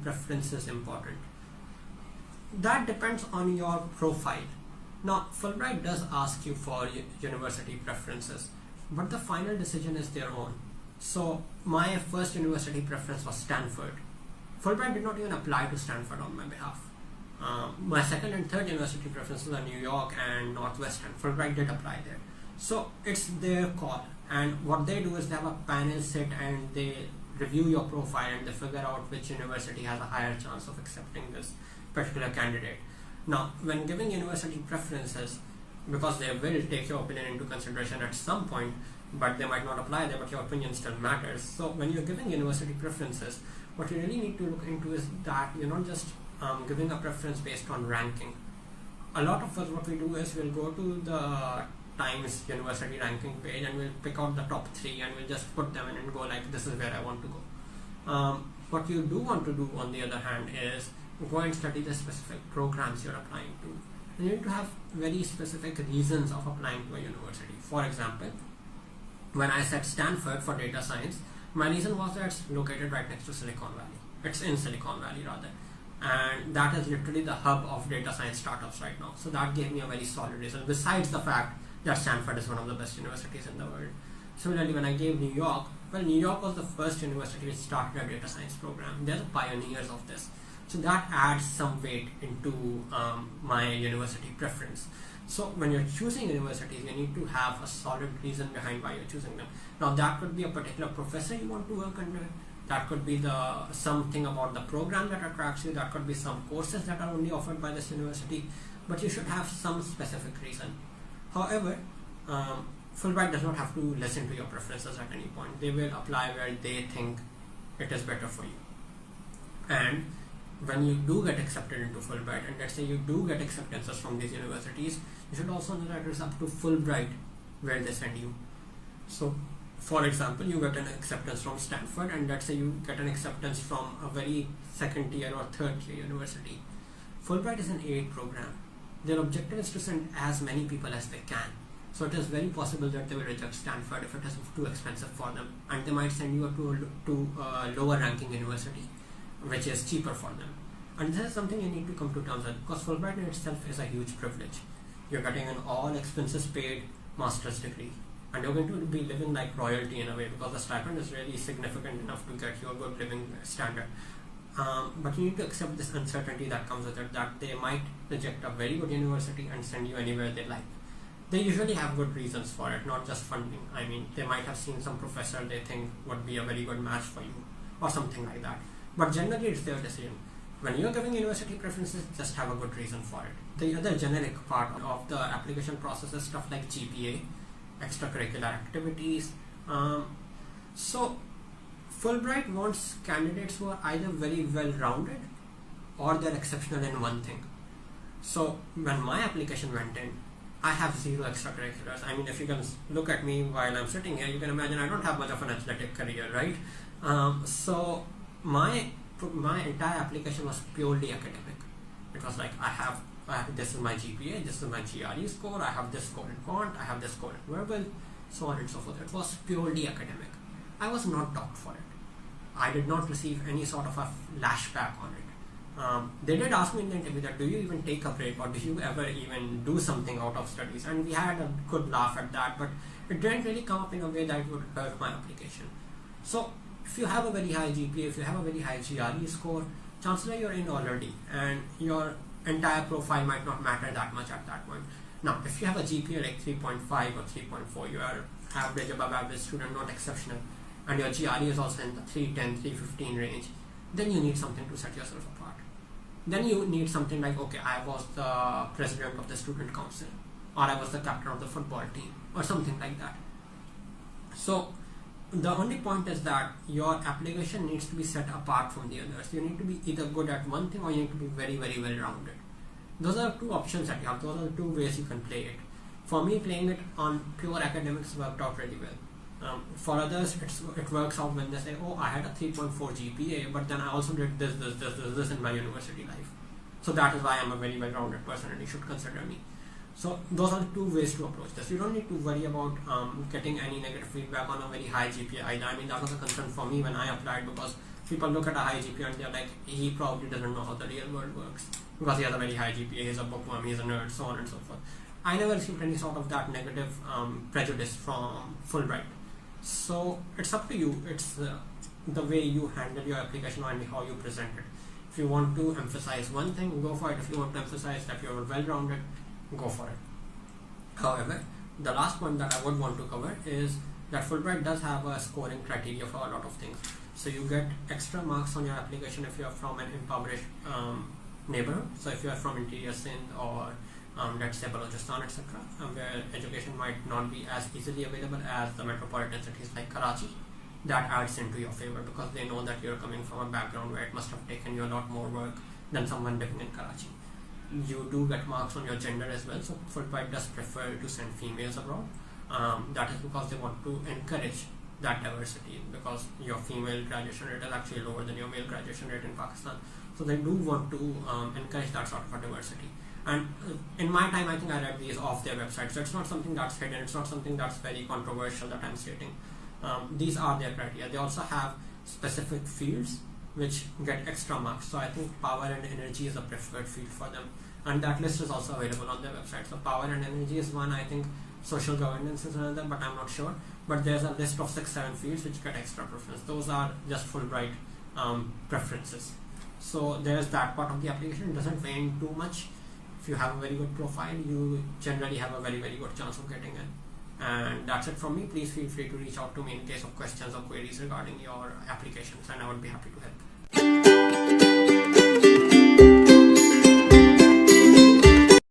preferences important? That depends on your profile. Now, Fulbright does ask you for university preferences, but the final decision is their own. So my first university preference was Stanford. Fulbright did not even apply to Stanford on my behalf. My second and third university preferences are New York and Northwestern. Fulbright did apply there. So it's their call. And what they do is they have a panel sit and they review your profile and they figure out which university has a higher chance of accepting this particular candidate. Now, when giving university preferences, because they will take your opinion into consideration at some point, but they might not apply there, but your opinion still matters. So when you're giving university preferences, what you really need to look into is that you're not just giving a preference based on ranking. A lot of us, what we do is we'll go to the Times University ranking page and we'll pick out the top 3 and we'll just put them in and go like, this is where I want to go. What you do want to do, on the other hand, is go and study the specific programs you're applying to. And you need to have very specific reasons of applying to a university. For example, when I said Stanford for data science, my reason was that it's located right next to Silicon Valley. It's in Silicon Valley rather. And that is literally the hub of data science startups right now. So that gave me a very solid reason, besides the fact that Stanford is one of the best universities in the world. Similarly, when I gave New York, well, New York was the first university which started a data science program. They're the pioneers of this. So that adds some weight into my university preference. So when you're choosing universities, you need to have a solid reason behind why you're choosing them. Now that could be a particular professor you want to work under. That could be something about the program that attracts you. That could be some courses that are only offered by this university. But you should have some specific reason. However, Fulbright does not have to listen to your preferences at any point. They will apply where they think it is better for you. And when you do get accepted into Fulbright, and let's say you do get acceptances from these universities, you should also know that it's up to Fulbright where they send you. So, for example, you get an acceptance from Stanford, and let's say you get an acceptance from a very second tier or third tier university. Fulbright is an aid program. Their objective is to send as many people as they can. So it is very possible that they will reject Stanford if it is too expensive for them, and they might send you to a lower ranking university, which is cheaper for them. And this is something you need to come to terms with, because Fulbright in itself is a huge privilege. You're getting an all expenses paid master's degree, and you're going to be living like royalty in a way, because the stipend is really significant enough to get you a good living standard. But you need to accept this uncertainty that comes with it, that they might reject a very good university and send you anywhere they like. They usually have good reasons for it, not just funding. I mean, they might have seen some professor they think would be a very good match for you, or something like that. But generally it's their decision. When you're giving university preferences, just have a good reason for it. The other generic part of the application process is stuff like GPA, extracurricular activities. So Fulbright wants candidates who are either very well-rounded or they're exceptional in one thing. So when my application went in, I have 0 extracurriculars. I mean, if you can look at me while I'm sitting here, you can imagine I don't have much of an athletic career, right? So my entire application was purely academic. It was like, I have this is my GPA, this is my GRE score, I have this score in quant, I have this score in verbal, so on and so forth. It was purely academic. I was not docked for it. I did not receive any sort of a lashback on it. They did ask me in the interview that, do you even take a break, or do you ever even do something out of studies? And we had a good laugh at that, but it didn't really come up in a way that would hurt my application. So if you have a very high GPA, if you have a very high GRE score, chances are you're in already, and your entire profile might not matter that much at that point. Now, if you have a GPA like 3.5 or 3.4, you are average, above average student, not exceptional, and your GRE is also in the 310, 315 range, then you need something to set yourself apart. Then you need something like, okay, I was the president of the student council, or I was the captain of the football team, or something like that. So the only point is that your application needs to be set apart from the others. You need to be either good at one thing, or you need to be very, very well rounded. Those are 2 options that you have. Those are the 2 ways you can play it. For me, playing it on pure academics worked out really well. For others, it works out when they say, oh, I had a 3.4 GPA, but then I also did this in my university life. So that is why I'm a very well-rounded person, and you should consider me. So those are the 2 ways to approach this. You don't need to worry about getting any negative feedback on a very high GPA either. I mean, that was a concern for me when I applied, because people look at a high GPA and they're like, he probably doesn't know how the real world works because he has a very high GPA, he's a bookworm, he's a nerd, so on and so forth. I never received any sort of that negative prejudice from Fulbright. So it's up to you. It's the way you handle your application and how you present it. If you want to emphasize one thing, go for it. If you want to emphasize that you're well-rounded, go for it. However, the last point that I would want to cover is that Fulbright does have a scoring criteria for a lot of things. So you get extra marks on your application if you are from an impoverished neighborhood. So if you are from interior Sindh or let's say Balochistan, etc., where education might not be as easily available as the metropolitan cities like Karachi, that adds into your favor because they know that you're coming from a background where it must have taken you a lot more work than someone living in Karachi. You do get marks on your gender as well, so Fulbright does prefer to send females abroad. That is because they want to encourage that diversity, because your female graduation rate is actually lower than your male graduation rate in Pakistan. So they do want to encourage that sort of a diversity. And in my time, I think I read these off their website, so it's not something that's hidden, it's not something that's very controversial that I'm stating. These are their criteria. They also have specific fields which get extra marks. So I think power and energy is a preferred field for them, and that list is also available on their website. So power and energy is one, I think social governance is another, but I'm not sure. But there's a list of 6-7 fields which get extra preference. Those are just Fulbright preferences. So there's that part of the application. It doesn't weigh in too much. If you have a very good profile, you generally have a very good chance of getting in. And that's it from me. Please feel free to reach out to me in case of questions or queries regarding your applications, and I would be happy to help.